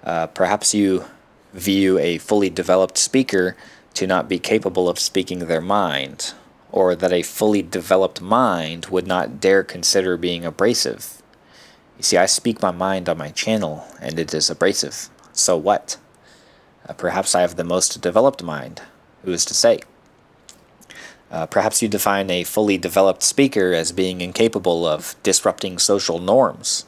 Perhaps you view a fully developed speaker to not be capable of speaking their mind, or that a fully developed mind would not dare consider being abrasive. You see, I speak my mind on my channel, and it is abrasive. So what? Perhaps I have the most developed mind. Who is to say? Perhaps you define a fully developed speaker as being incapable of disrupting social norms.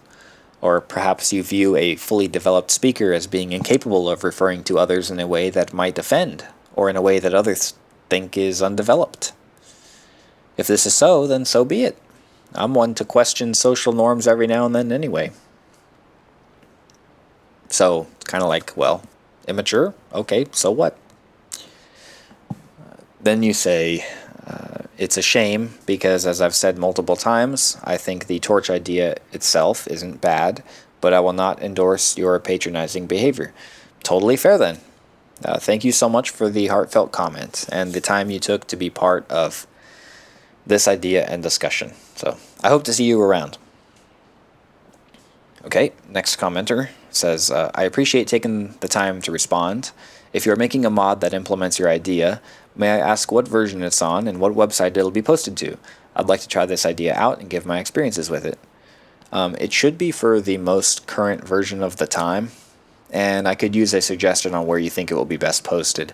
Or perhaps you view a fully developed speaker as being incapable of referring to others in a way that might offend, or in a way that others think is undeveloped. If this is so, then so be it. I'm one to question social norms every now and then anyway. So, kind of like, well, immature? Okay, so what? Then you say, it's a shame because, as I've said multiple times, I think the torch idea itself isn't bad, but I will not endorse your patronizing behavior. Totally fair then. Thank you so much for the heartfelt comment and the time you took to be part of this idea and discussion. So I hope to see you around. Okay, next commenter says, I appreciate taking the time to respond. If you're making a mod that implements your idea, may I ask what version it's on and what website it'll be posted to? I'd like to try this idea out and give my experiences with it. It should be for the most current version of the time, and I could use a suggestion on where you think it will be best posted.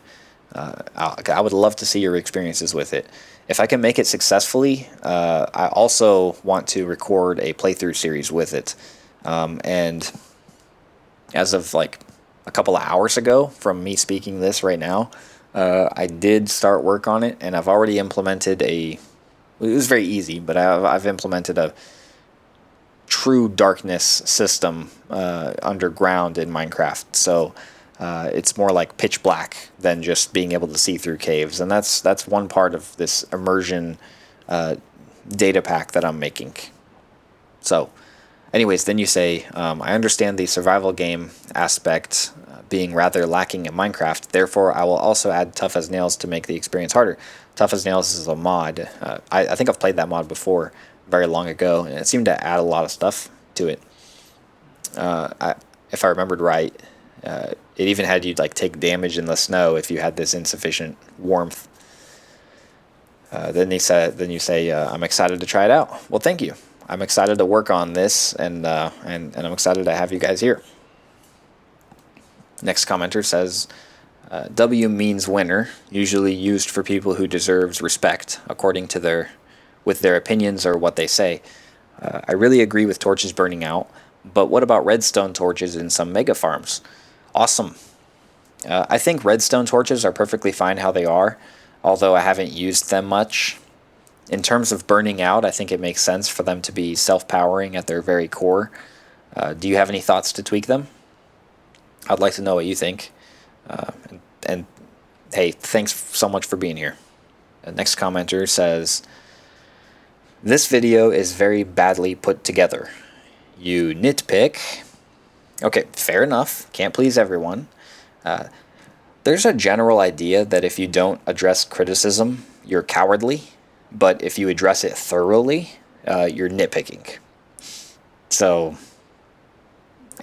I would love to see your experiences with it. If I can make it successfully, I also want to record a playthrough series with it. And as of like a couple of hours ago from me speaking this right now, I did start work on it, and I've already implemented it was very easy, but I've implemented a true darkness system underground in Minecraft. So it's more like pitch black than just being able to see through caves, and that's one part of this immersion data pack that I'm making. So anyways, then you say, I understand the survival game aspect being rather lacking in Minecraft, therefore I will also add Tough as Nails to make the experience harder. Tough as Nails is a mod. I think I've played that mod before, very long ago, and it seemed to add a lot of stuff to it. If I remembered right, it even had you like take damage in the snow if you had this insufficient warmth. Then you say, I'm excited to try it out. Well, thank you. I'm excited to work on this, and I'm excited to have you guys here. Next commenter says, W means winner, usually used for people who deserves respect, according to their opinions or what they say. I really agree with torches burning out, but what about redstone torches in some mega farms? Awesome. I think redstone torches are perfectly fine how they are, although I haven't used them much. In terms of burning out, I think it makes sense for them to be self-powering at their very core. Do you have any thoughts to tweak them? I'd like to know what you think. And hey, thanks so much for being here. The next commenter says, this video is very badly put together. You nitpick. Okay, fair enough. Can't please everyone. There's a general idea that if you don't address criticism, you're cowardly. But if you address it thoroughly, you're nitpicking. So,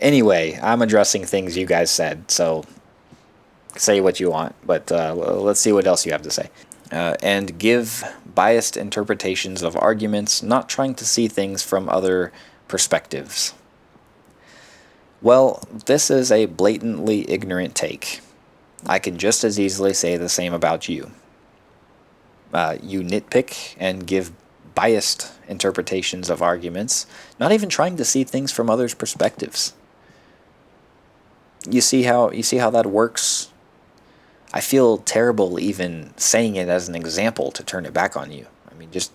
anyway, I'm addressing things you guys said, so say what you want, but let's see what else you have to say. And give biased interpretations of arguments, not trying to see things from other perspectives. Well, this is a blatantly ignorant take. I can just as easily say the same about you. You nitpick and give biased interpretations of arguments, not even trying to see things from others' perspectives. You see how that works? I feel terrible even saying it as an example to turn it back on you. I mean, just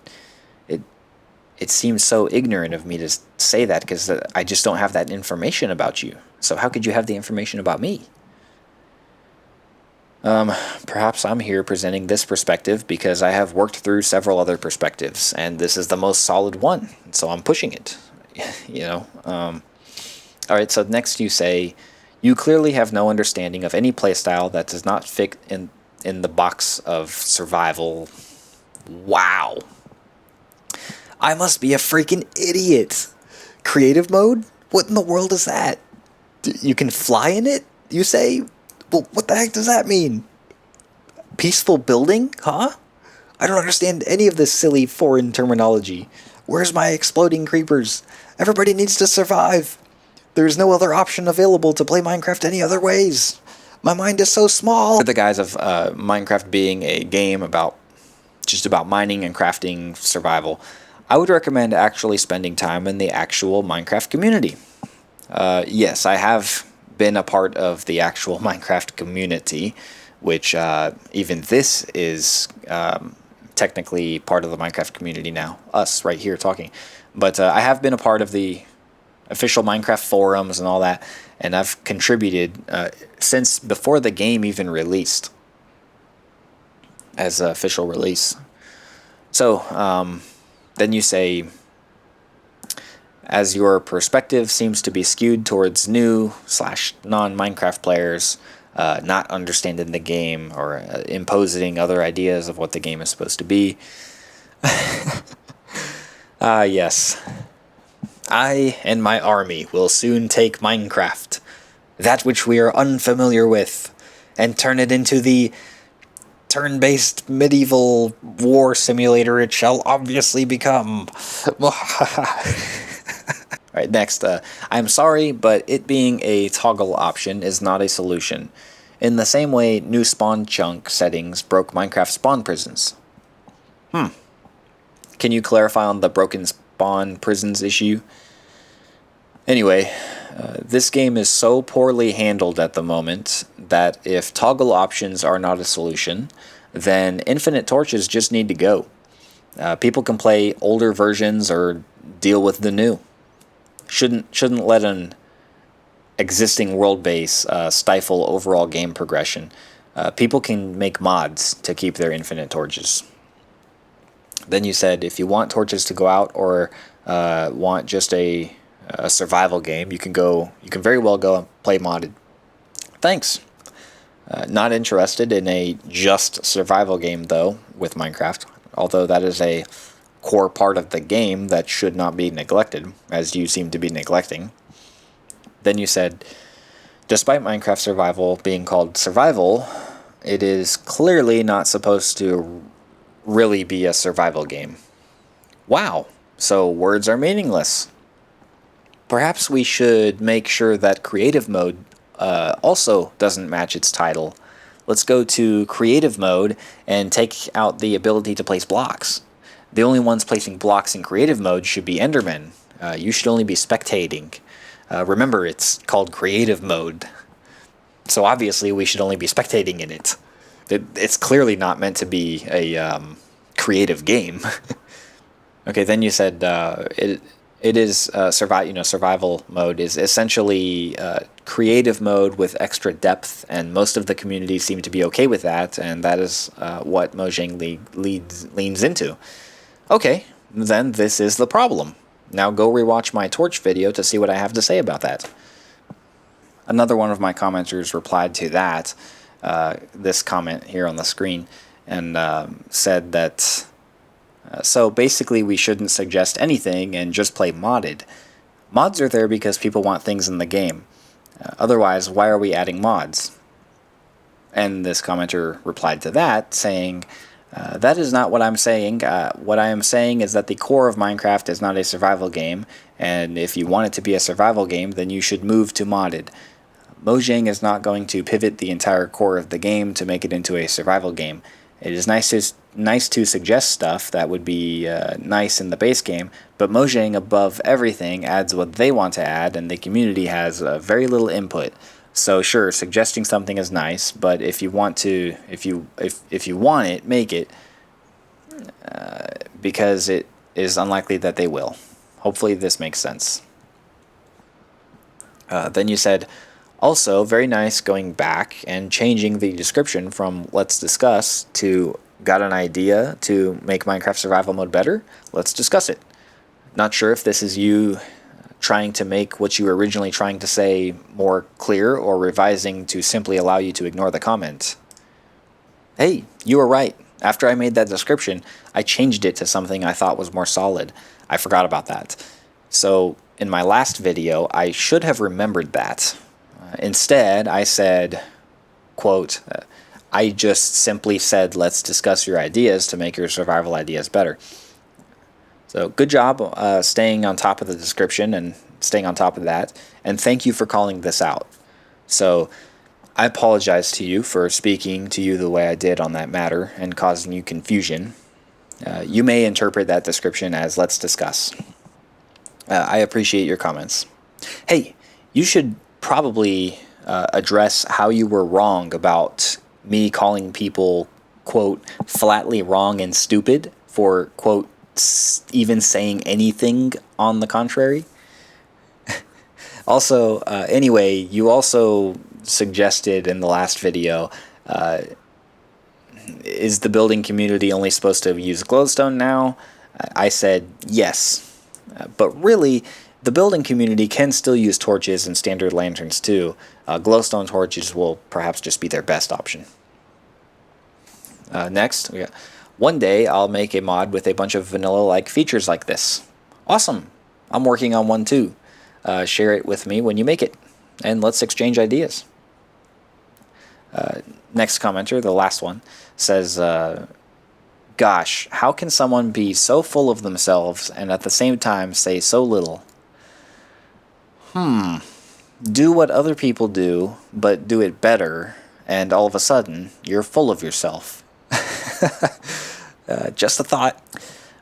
it seems so ignorant of me to say that because I just don't have that information about you. So how could you have the information about me? Perhaps I'm here presenting this perspective because I have worked through several other perspectives, and this is the most solid one, so I'm pushing it, you know. Alright, so next you say, you clearly have no understanding of any playstyle that does not fit in the box of survival. Wow. I must be a freaking idiot. Creative mode? What in the world is that? You can fly in it, you say? Well, what the heck does that mean? Peaceful building? Huh? I don't understand any of this silly foreign terminology. Where's my exploding creepers? Everybody needs to survive. There's no other option available to play Minecraft any other ways. My mind is so small. The guise of Minecraft being a game about mining and crafting survival, I would recommend actually spending time in the actual Minecraft community. Yes, I have been a part of the actual Minecraft community, which even this is technically part of the Minecraft community now, us right here talking. But I have been a part of the official Minecraft forums and all that, and I've contributed since before the game even released. as an official release. So then you say, as your perspective seems to be skewed towards new/non-Minecraft players, not understanding the game or imposing other ideas of what the game is supposed to be. Yes. I and my army will soon take Minecraft, that which we are unfamiliar with, and turn it into the turn-based medieval war simulator it shall obviously become. Alright, next. I'm sorry, but it being a toggle option is not a solution. In the same way, new spawn chunk settings broke Minecraft spawn prisons. Can you clarify on the broken spawn prisons issue? Anyway, this game is so poorly handled at the moment that if toggle options are not a solution, then infinite torches just need to go. People can play older versions or deal with the new. Shouldn't let an existing world base stifle overall game progression. People can make mods to keep their infinite torches. Then you said if you want torches to go out or want just a survival game, you can very well go and play modded. Thanks. Not interested in a just survival game though with Minecraft, although that is a core part of the game that should not be neglected, as you seem to be neglecting. Then you said, despite Minecraft Survival being called survival, it is clearly not supposed to really be a survival game. Wow, so words are meaningless. Perhaps we should make sure that creative mode also doesn't match its title. Let's go to creative mode and take out the ability to place blocks. The only ones placing blocks in creative mode should be Endermen. You should only be spectating. Remember, it's called creative mode. So obviously we should only be spectating in it. It's clearly not meant to be a creative game. Okay, then you said it is survival mode is essentially creative mode with extra depth, and most of the community seem to be okay with that, and that is what Mojang leans into. Okay, then this is the problem. Now go rewatch my torch video to see what I have to say about that. Another one of my commenters replied to that, this comment here on the screen, and said that so basically we shouldn't suggest anything and just play modded. Mods are there because people want things in the game. Otherwise, why are we adding mods? And this commenter replied to that saying, that is not what I'm saying. What I am saying is that the core of Minecraft is not a survival game, and if you want it to be a survival game, then you should move to modded. Mojang is not going to pivot the entire core of the game to make it into a survival game. It is nice to suggest stuff that would be nice in the base game, but Mojang, above everything, adds what they want to add, and the community has very little input. So sure, suggesting something is nice, but if you want to, if you want it, make it, because it is unlikely that they will. Hopefully this makes sense. Then you said, also very nice going back and changing the description from "let's discuss" to "got an idea to make Minecraft survival mode better? Let's discuss it." Not sure if this is you trying to make what you were originally trying to say more clear, or revising to simply allow you to ignore the comment. Hey, you were right. After I made that description, I changed it to something I thought was more solid. I forgot about that. So in my last video, I should have remembered that. Instead, I said, quote, I just simply said, let's discuss your ideas to make your survival ideas better. So good job staying on top of the description and staying on top of that, and thank you for calling this out. So I apologize to you for speaking to you the way I did on that matter and causing you confusion. You may interpret that description as "let's discuss." I appreciate your comments. Hey, you should probably address how you were wrong about me calling people, quote, flatly wrong and stupid for, quote, even saying anything on the contrary. Also, anyway, you also suggested in the last video, is the building community only supposed to use glowstone now? I said yes. But really, the building community can still use torches and standard lanterns too. Glowstone torches will perhaps just be their best option. Next, we got, one day I'll make a mod with a bunch of vanilla-like features like this. Awesome! I'm working on one too. Share it with me when you make it, and let's exchange ideas. Next commenter, the last one, says, gosh, how can someone be so full of themselves and at the same time say so little? Do what other people do, but do it better, and all of a sudden, you're full of yourself. Just a thought.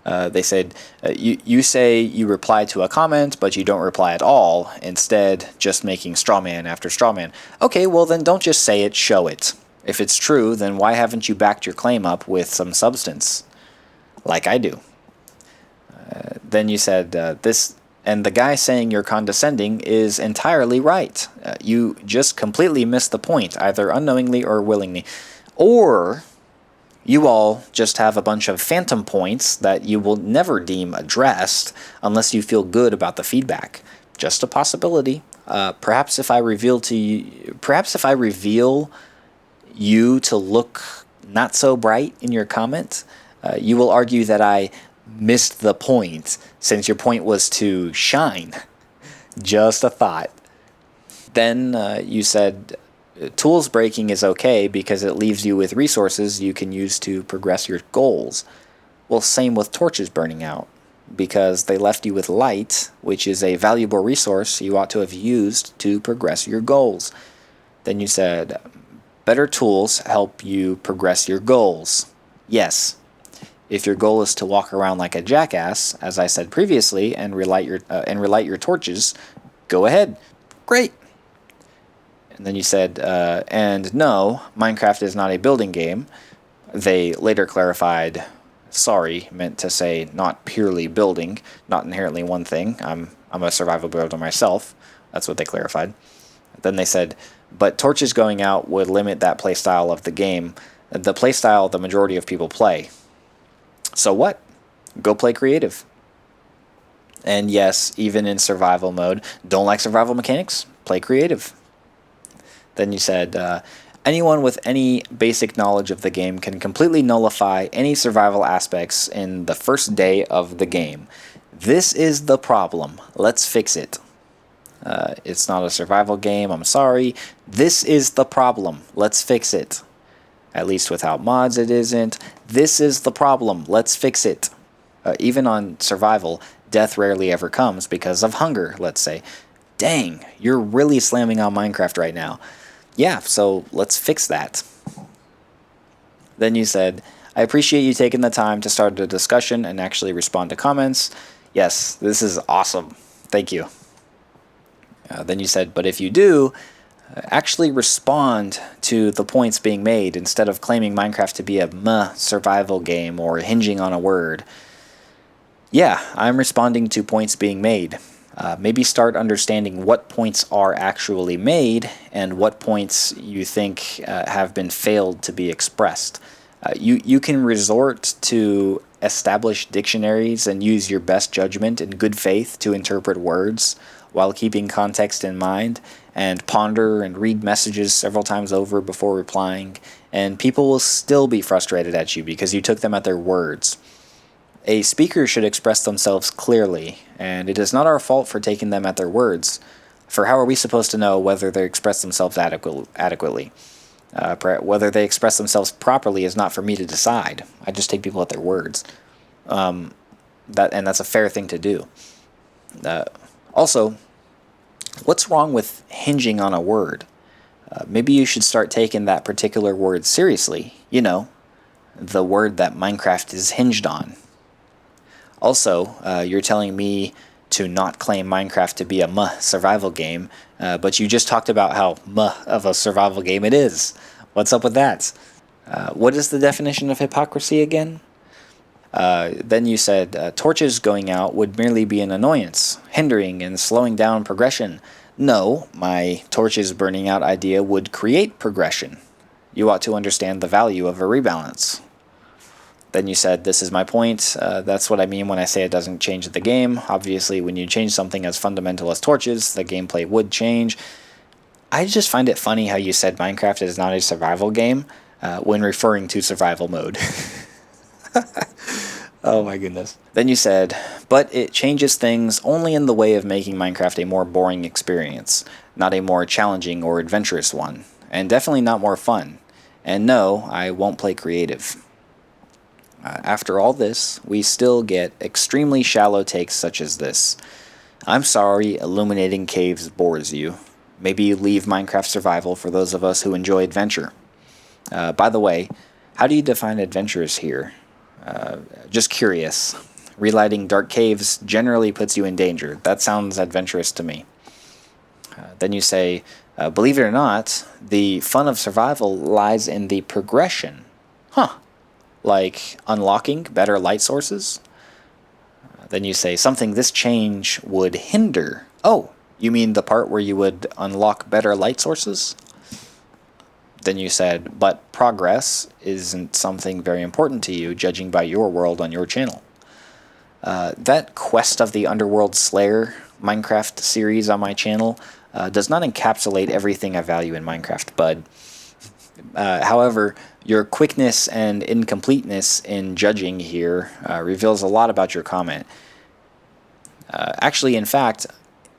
They said, you say you reply to a comment, but you don't reply at all, instead just making strawman after strawman. Okay, well then don't just say it, show it. If it's true, then why haven't you backed your claim up with some substance? Like I do. Then you said, this, and the guy saying you're condescending is entirely right. You just completely missed the point, either unknowingly or willingly. Or you all just have a bunch of phantom points that you will never deem addressed unless you feel good about the feedback. Just a possibility. Perhaps if I reveal you to look not so bright in your comment, you will argue that I missed the point, since your point was to shine. Just a thought. Then you said, tools breaking is okay because it leaves you with resources you can use to progress your goals. Well, same with torches burning out, because they left you with light, which is a valuable resource you ought to have used to progress your goals. Then you said, better tools help you progress your goals. Yes. If your goal is to walk around like a jackass, as I said previously, and relight your torches, go ahead. Great. And then you said, and no, Minecraft is not a building game. They later clarified, sorry, meant to say not purely building, not inherently one thing. I'm a survival builder myself. That's what they clarified. Then they said, but torches going out would limit that playstyle of the game, the playstyle the majority of people play. So what? Go play creative. And yes, even in survival mode, don't like survival mechanics? Play creative. Then you said, anyone with any basic knowledge of the game can completely nullify any survival aspects in the first day of the game. This is the problem. Let's fix it. It's not a survival game, I'm sorry. This is the problem. Let's fix it. At least without mods it isn't. This is the problem. Let's fix it. Even on survival, death rarely ever comes because of hunger, let's say. Dang, you're really slamming on Minecraft right now. Yeah, so let's fix that. Then you said, I appreciate you taking the time to start a discussion and actually respond to comments. Yes, this is awesome. Thank you. Then you said, but if you do, actually respond to the points being made instead of claiming Minecraft to be a meh survival game or hinging on a word. Yeah, I'm responding to points being made. Maybe start understanding what points are actually made and what points you think have been failed to be expressed. You can resort to established dictionaries and use your best judgment and good faith to interpret words while keeping context in mind, and ponder and read messages several times over before replying, and people will still be frustrated at you because you took them at their words. A speaker should express themselves clearly, and it is not our fault for taking them at their words, for how are we supposed to know whether they express themselves adequately? Whether they express themselves properly is not for me to decide. I just take people at their words. And that's a fair thing to do. Also, what's wrong with hinging on a word? Maybe you should start taking that particular word seriously. You know, the word that Minecraft is hinged on. Also, you're telling me to not claim Minecraft to be a meh survival game, but you just talked about how meh of a survival game it is. What's up with that? What is the definition of hypocrisy again? Then you said, torches going out would merely be an annoyance, hindering and slowing down progression. No, my torches burning out idea would create progression. You ought to understand the value of a rebalance. Then you said, this is my point. That's what I mean when I say it doesn't change the game. Obviously, when you change something as fundamental as torches, the gameplay would change. I just find it funny how you said Minecraft is not a survival game when referring to survival mode. Oh my goodness. Then you said, but it changes things only in the way of making Minecraft a more boring experience, not a more challenging or adventurous one, and definitely not more fun. And no, I won't play creative. After all this, we still get extremely shallow takes such as this. I'm sorry illuminating caves bores you. Maybe leave Minecraft Survival for those of us who enjoy adventure. By the way, how do you define adventurous here? Just curious. Relighting dark caves generally puts you in danger. That sounds adventurous to me. Then you say, believe it or not, the fun of survival lies in the progression. Huh. Like unlocking better light sources? Then you say, something this change would hinder. Oh, you mean the part where you would unlock better light sources? Then you said, but progress isn't something very important to you, judging by your world on your channel. That Quest of the Underworld Slayer Minecraft series on my channel does not encapsulate everything I value in Minecraft, bud. However, your quickness and incompleteness in judging here reveals a lot about your comment. Actually, in fact,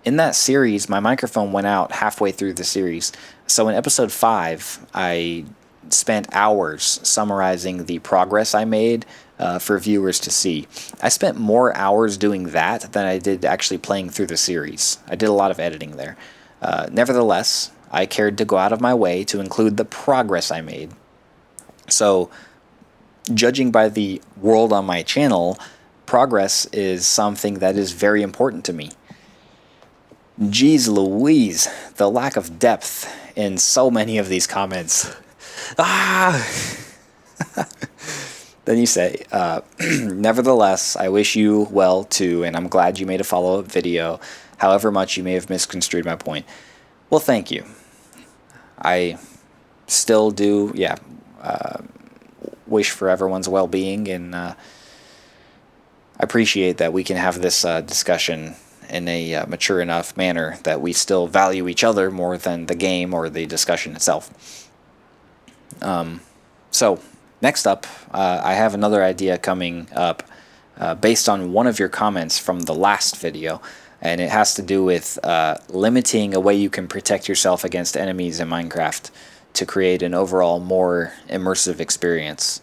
in that series, my microphone went out halfway through the series. So in episode 5, I spent hours summarizing the progress I made for viewers to see. I spent more hours doing that than I did actually playing through the series. I did a lot of editing there. Nevertheless, I cared to go out of my way to include the progress I made. So, judging by the world on my channel, progress is something that is very important to me. Jeez Louise, the lack of depth in so many of these comments. Then you say, nevertheless, I wish you well too, and I'm glad you made a follow-up video, however much you may have misconstrued my point. Well, thank you. I still do, wish for everyone's well-being, and I appreciate that we can have this discussion in a mature enough manner that we still value each other more than the game or the discussion itself. So, next up, I have another idea coming up based on one of your comments from the last video, and it has to do with limiting a way you can protect yourself against enemies in Minecraft to create an overall more immersive experience.